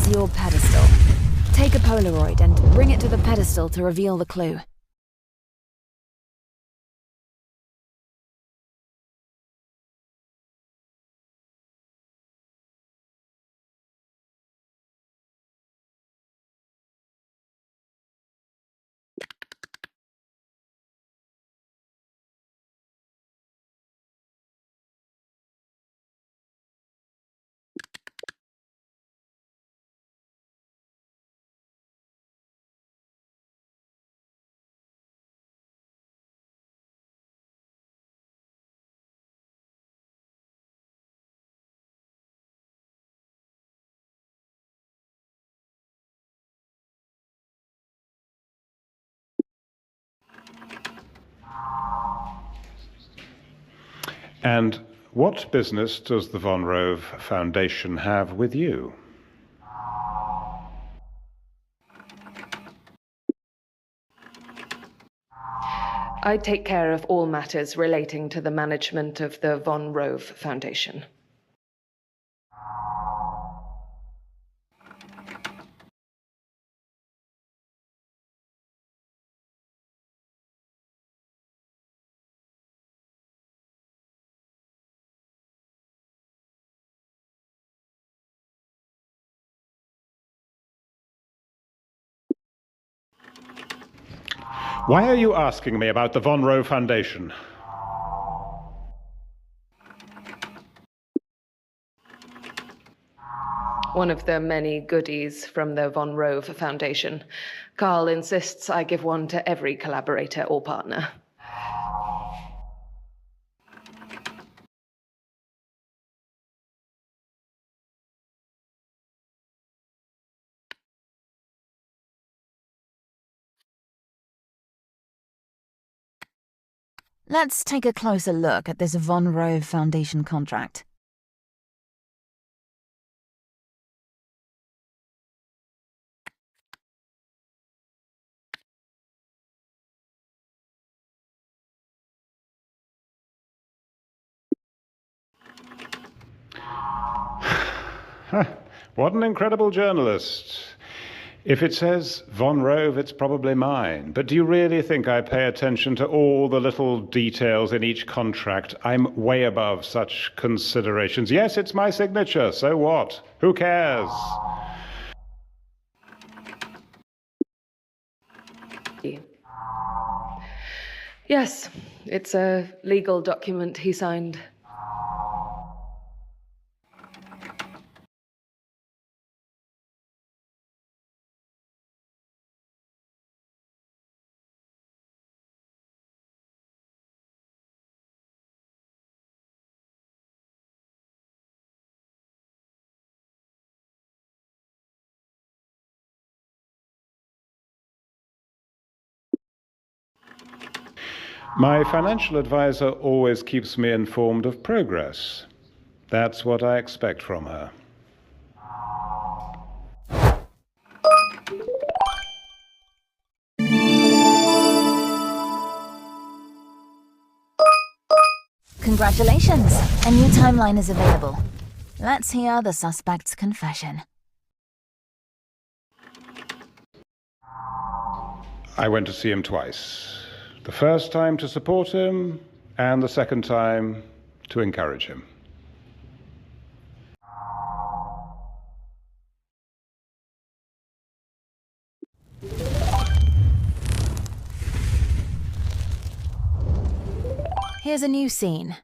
is your pedestal. Take a Polaroid and bring it to the pedestal to reveal the clue. And what business does the Von Rove Foundation have with you? I take care of all matters relating to the management of the Von Rove Foundation. Why are you asking me about the Von Rove Foundation? One of the many goodies from the Von Rove Foundation. Carl insists I give one to every collaborator or partner. Let's take a closer look at this Von Rove Foundation contract. What an incredible journalist. If it says Von Rove, it's probably mine. But do you really think I pay attention to all the little details in each contract? I'm way above such considerations. Yes, it's my signature. So what? Who cares? Yes, it's a legal document he signed. My financial advisor always keeps me informed of progress. That's what I expect from her. Congratulations! A new timeline is available. Let's hear the suspect's confession. I went to see him twice. The first time to support him, and the second time to encourage him. Here's a new scene.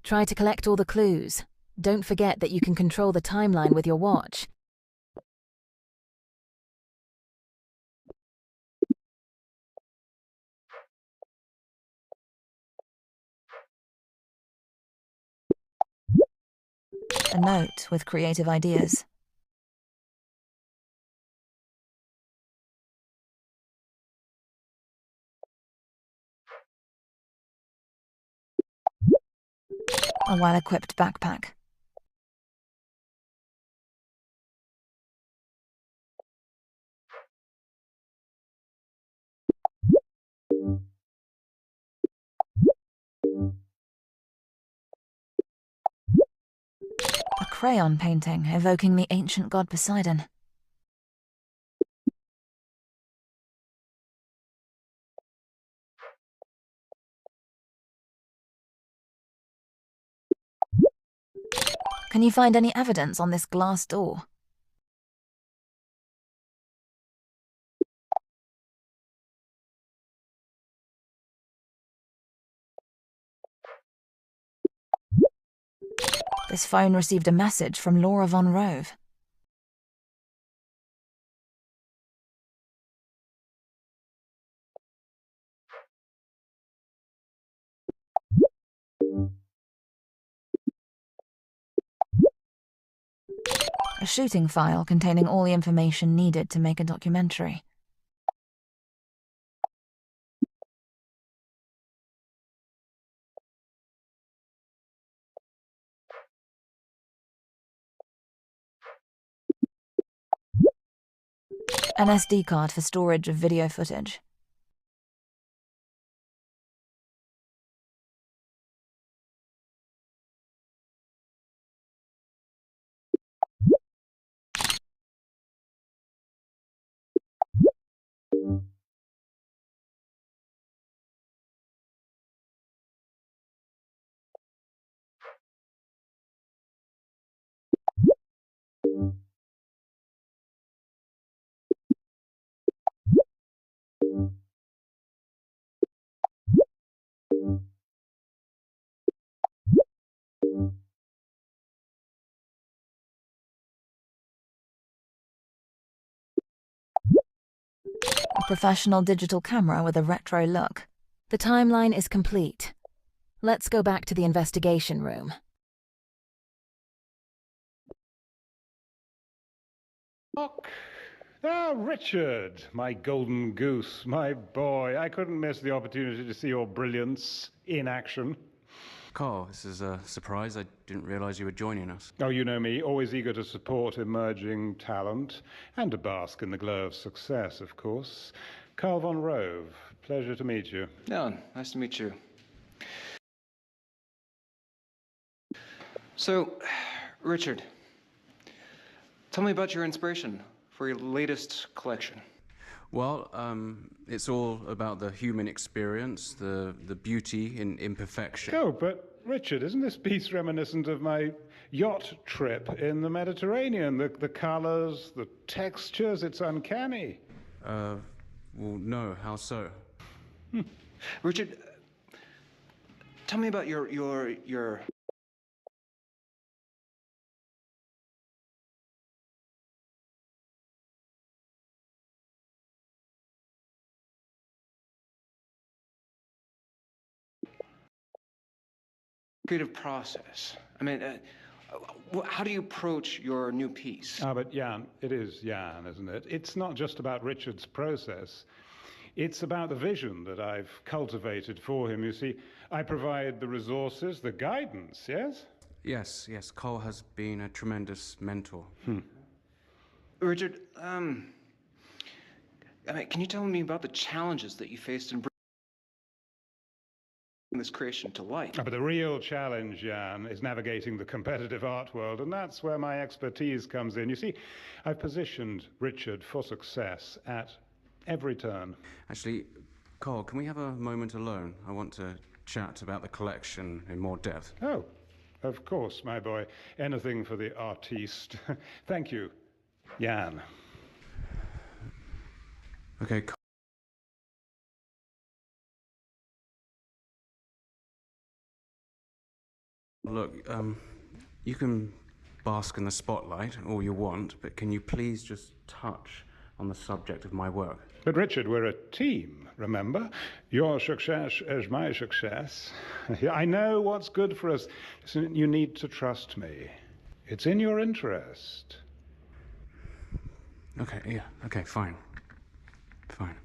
Try to collect all the clues. Don't forget that you can control the timeline with your watch. A note with creative ideas. A well-equipped backpack. A crayon painting evoking the ancient god Poseidon. Can you find any evidence on this glass door? This phone received a message from Laura von Rove. A shooting file containing all the information needed to make a documentary. An SD card for storage of video footage. A professional digital camera with a retro look. The timeline is complete. Let's go back to the investigation room. Ah, Richard, my golden goose, my boy. I couldn't miss the opportunity to see your brilliance in action. Carl, this is a surprise. I didn't realize you were joining us. Oh, you know me, always eager to support emerging talent and to bask in the glow of success, of course. Carl von Rove, pleasure to meet you. Yeah, nice to meet you. So, Richard, tell me about your inspiration for your latest collection. Well, it's all about the human experience, the beauty in imperfection. Oh, but Richard, isn't this piece reminiscent of my yacht trip in the Mediterranean? The colors, the textures, it's uncanny. Well, no, how so? Richard, tell me about your creative process. I mean, how do you approach your new piece? Ah, but Jan, it is Jan, isn't it? It's not just about Richard's process. It's about the vision that I've cultivated for him. You see, I provide the resources, the guidance, yes? Yes, Carl has been a tremendous mentor. Richard, I mean, can you tell me about the challenges that you faced in this creation to light? But the real challenge, Jan, is navigating the competitive art world, and that's where my expertise comes in. You see, I've positioned Richard for success at every turn. Actually, Carl, can we have a moment alone? I want to chat about the collection in more depth. Oh, of course, my boy. Anything for the artiste. Thank you, Jan. Okay, look, you can bask in the spotlight all you want, but can you please just touch on the subject of my work? But Richard, we're a team, remember? Your success is my success. I know what's good for us. Listen, you need to trust me. It's in your interest. Okay, fine. Fine.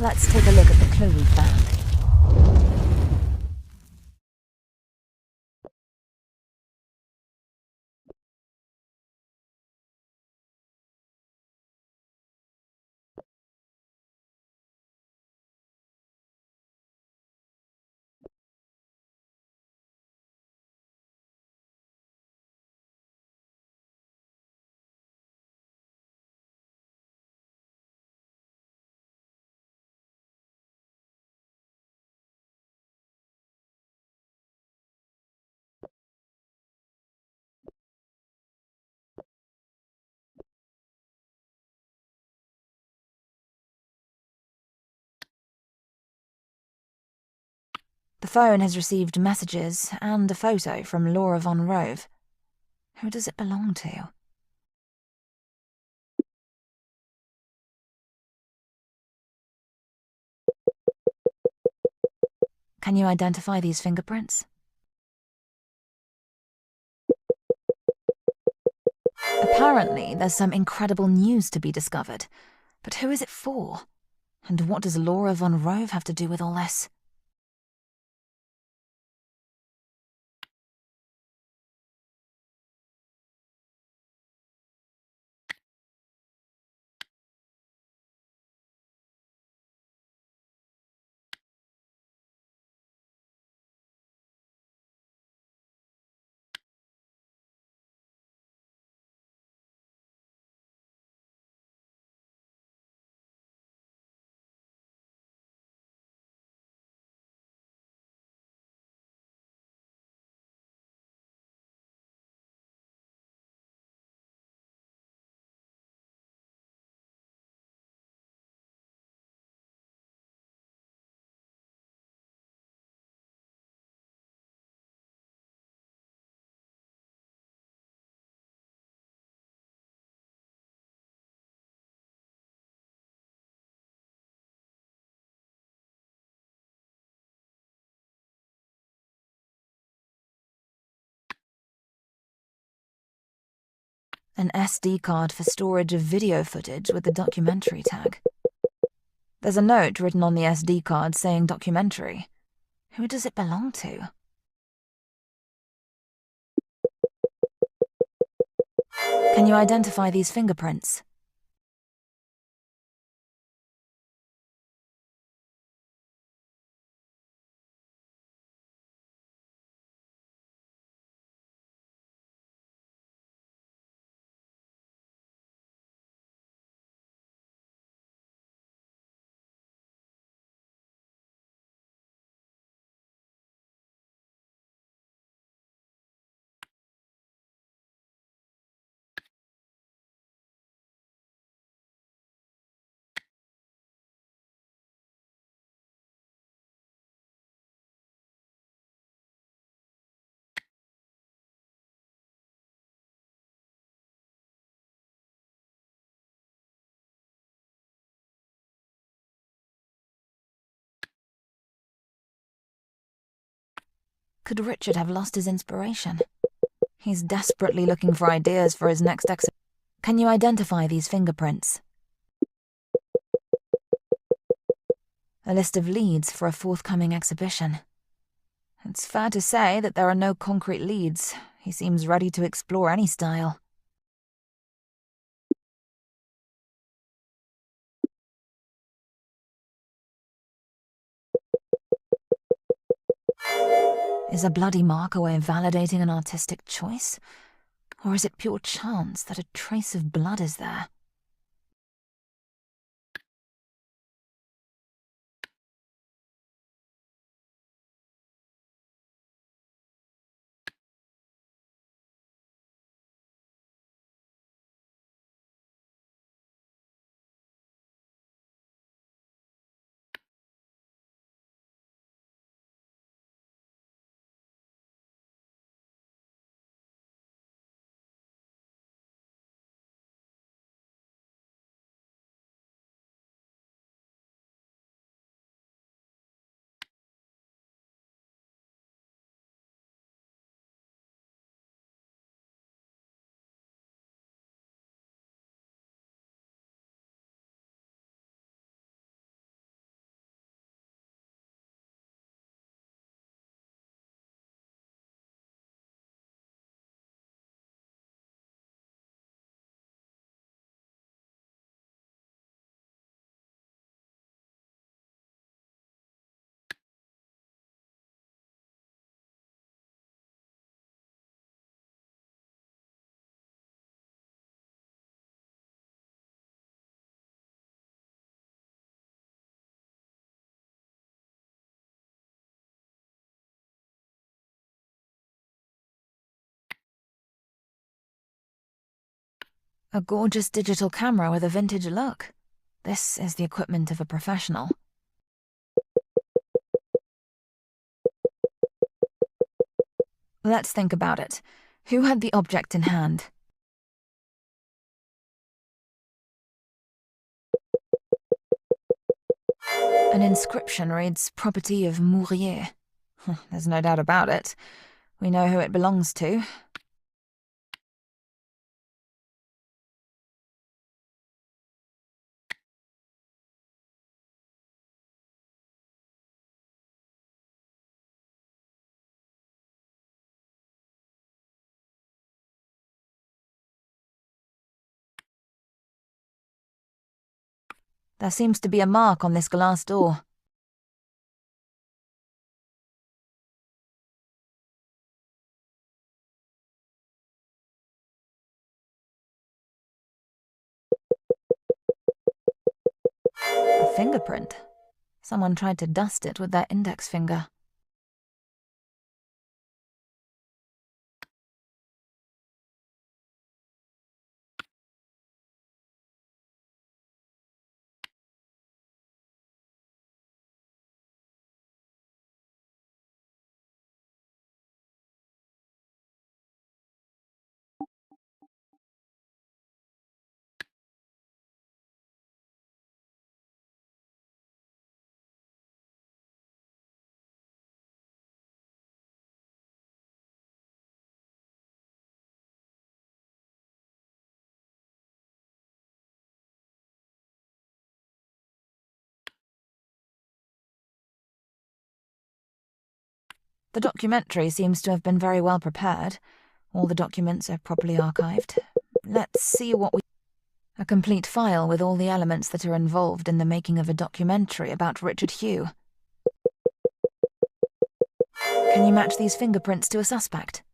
Let's take a look at the clue we found. The phone has received messages and a photo from Laura von Rove. Who does it belong to? Can you identify these fingerprints? Apparently, there's some incredible news to be discovered. But who is it for? And what does Laura von Rove have to do with all this? An SD card for storage of video footage with the documentary tag. There's a note written on the SD card saying documentary. Who does it belong to? Can you identify these fingerprints? Could Richard have lost his inspiration? He's desperately looking for ideas for his next exhibition. Can you identify these fingerprints? A list of leads for a forthcoming exhibition. It's fair to say that there are no concrete leads. He seems ready to explore any style. Is a bloody mark a way of validating an artistic choice? Or is it pure chance that a trace of blood is there? A gorgeous digital camera with a vintage look. This is the equipment of a professional. Let's think about it. Who had the object in hand? An inscription reads property of Mourier. There's no doubt about it. We know who it belongs to. There seems to be a mark on this glass door. A fingerprint. Someone tried to dust it with their index finger. The documentary seems to have been very well prepared. All the documents are properly archived. Let's see what we... A complete file with all the elements that are involved in the making of a documentary about Richard Hugh. Can you match these fingerprints to a suspect?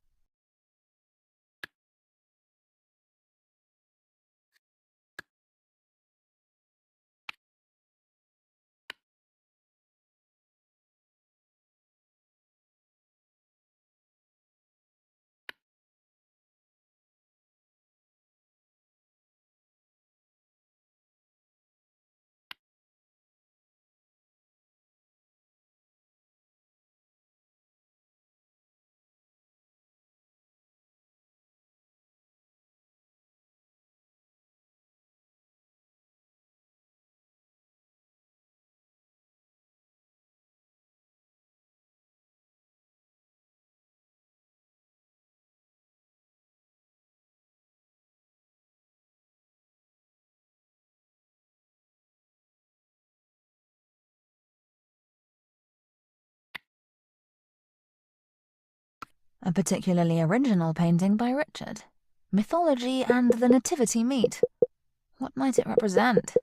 A particularly original painting by Richard. Mythology and the Nativity meet. What might it represent?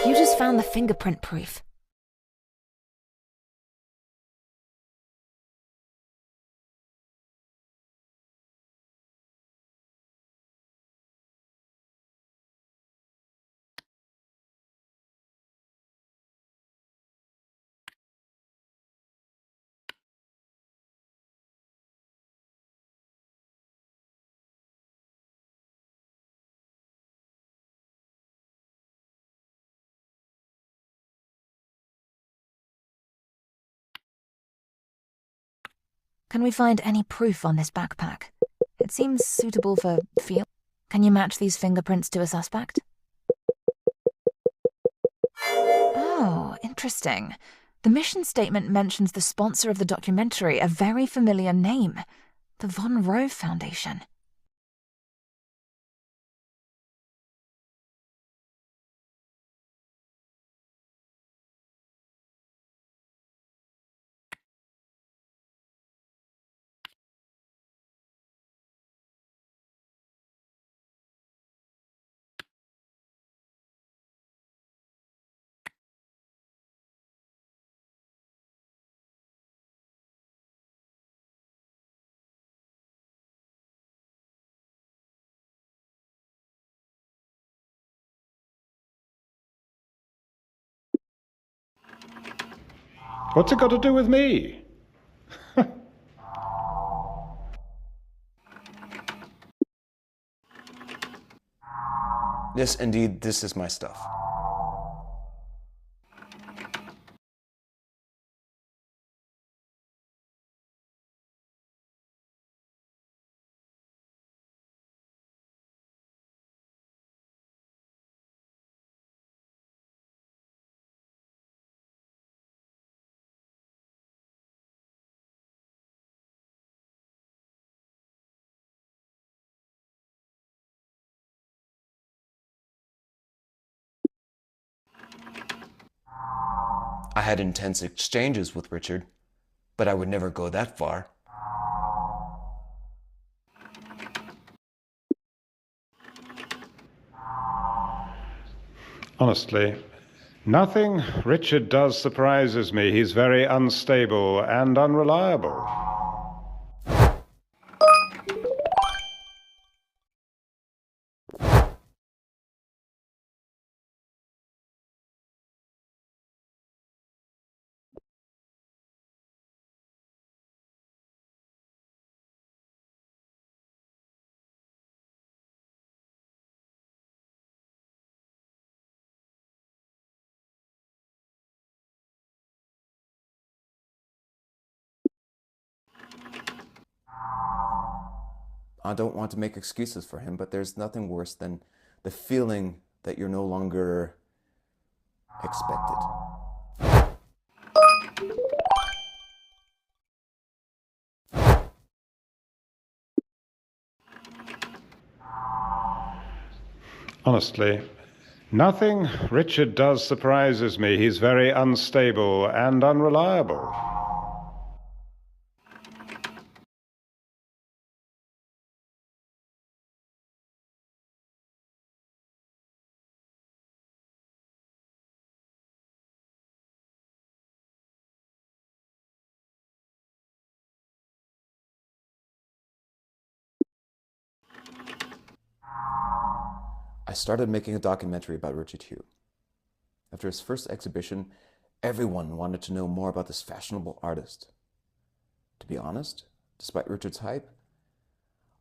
You just found the fingerprint proof. Can we find any proof on this backpack? It seems suitable for field. Can you match these fingerprints to a suspect? Oh, interesting. The mission statement mentions the sponsor of the documentary, a very familiar name, the Von Rove Foundation. What's it got to do with me? Yes, indeed, this is my stuff. I had intense exchanges with Richard, but I would never go that far. Honestly, nothing Richard does surprises me. He's very unstable and unreliable. I don't want to make excuses for him, but there's nothing worse than the feeling that you're no longer expected. Honestly, nothing Richard does surprises me. He's very unstable and unreliable. I started making a documentary about Richard Hugh. After his first exhibition, everyone wanted to know more about this fashionable artist. To be honest, despite Richard's hype,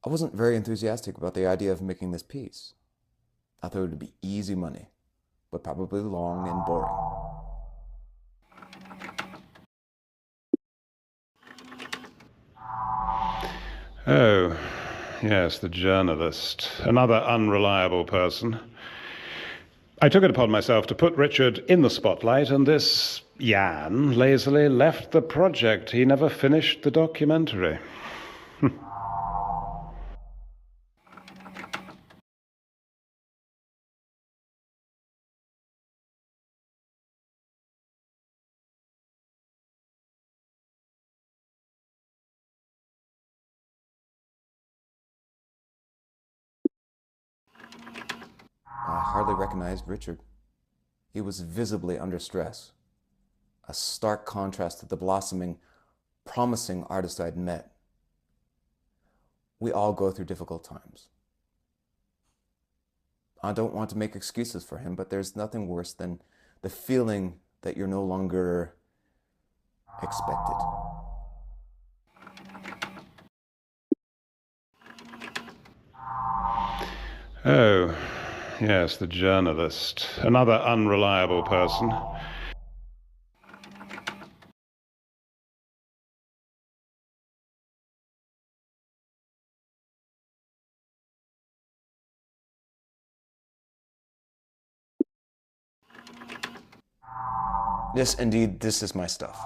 I wasn't very enthusiastic about the idea of making this piece. I thought it would be easy money, but probably long and boring. Oh, yes, the journalist. Another unreliable person. I took it upon myself to put Richard in the spotlight, and this Jan lazily left the project. He never finished the documentary. I hardly recognized Richard. He was visibly under stress, a stark contrast to the blossoming, promising artist I'd met. We all go through difficult times. I don't want to make excuses for him, but there's nothing worse than the feeling that you're no longer expected. Oh, yes, the journalist. Another unreliable person. Yes, indeed, this is my stuff.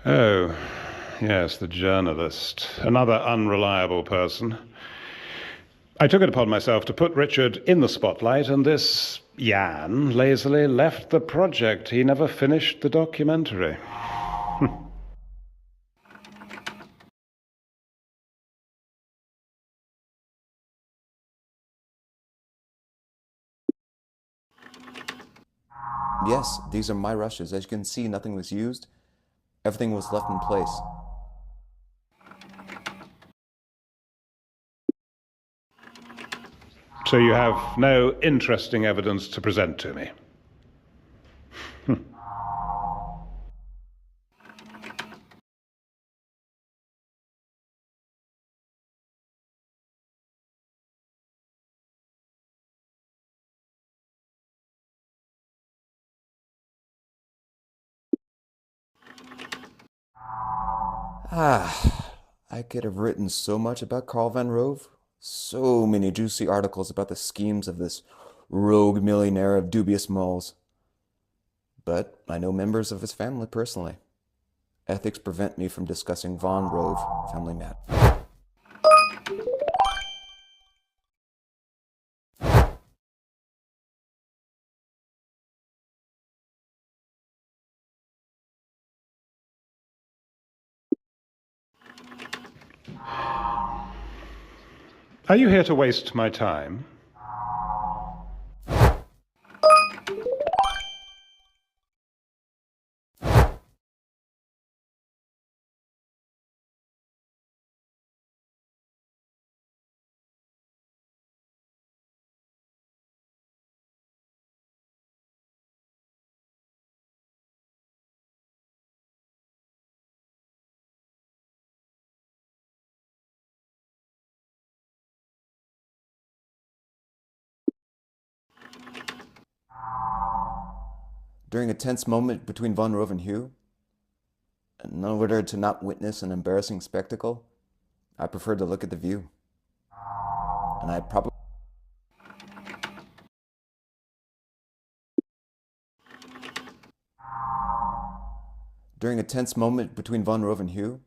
Oh, yes, the journalist. Another unreliable person. I took it upon myself to put Richard in the spotlight, and this Jan lazily left the project. He never finished the documentary. Yes, these are my rushes. As you can see, nothing was used. Everything was left in place. So you have no interesting evidence to present to me? I could have written so much about Karl Van Rove. So many juicy articles about the schemes of this rogue millionaire of dubious morals. But I know members of his family personally. Ethics prevent me from discussing Von Rove family matters. Are you here to waste my time? During a tense moment between Von Rove and Hugh, in order to not witness an embarrassing spectacle, I preferred to look at the view. And I probably... During a tense moment between Von Rove and Hugh,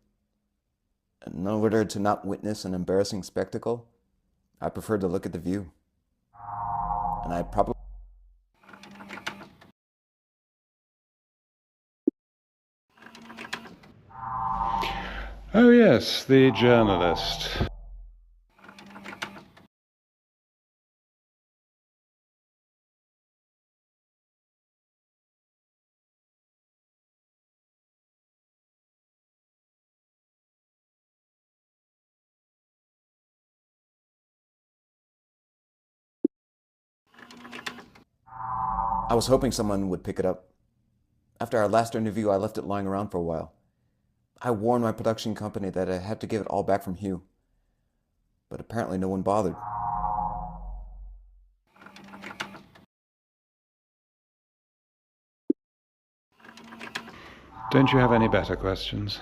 in order to not witness an embarrassing spectacle, I preferred to look at the view. And I probably... Oh yes, the journalist. I was hoping someone would pick it up. After our last interview, I left it lying around for a while. I warned my production company that I had to give it all back from Hugh. But apparently no one bothered. Don't you have any better questions?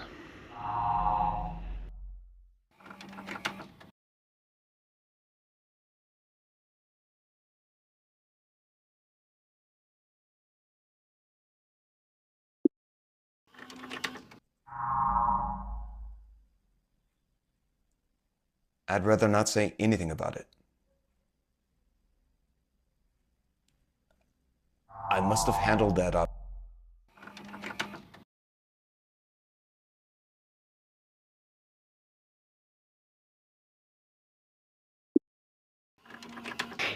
I'd rather not say anything about it. I must have handled that up.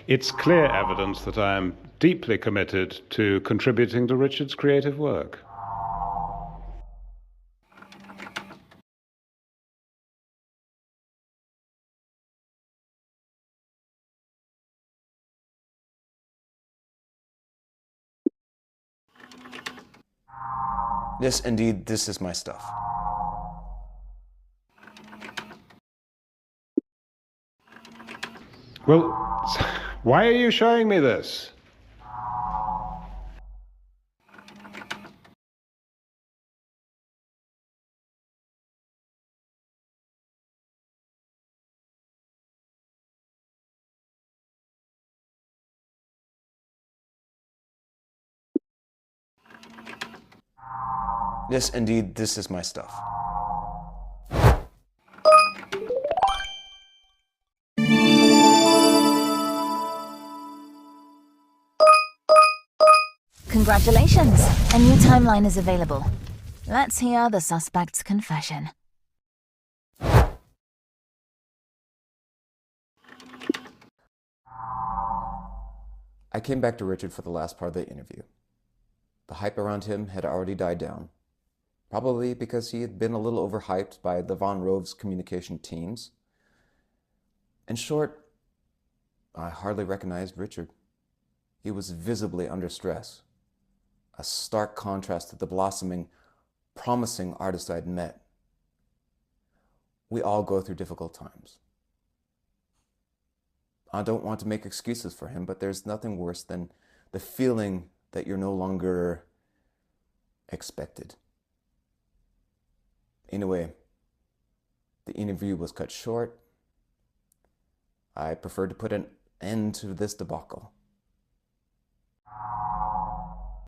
It's clear evidence that I am deeply committed to contributing to Richard's creative work. Yes, indeed, this is my stuff. Well, why are you showing me this? Yes, indeed, this is my stuff. Congratulations! A new timeline is available. Let's hear the suspect's confession. I came back to Richard for the last part of the interview. The hype around him had already died down, probably because he had been a little overhyped by the Von Rove's communication teams. In short, I hardly recognized Richard. He was visibly under stress, a stark contrast to the blossoming, promising artist I'd met. We all go through difficult times. I don't want to make excuses for him, but there's nothing worse than the feeling that you're no longer expected. Anyway, the interview was cut short. I preferred to put an end to this debacle.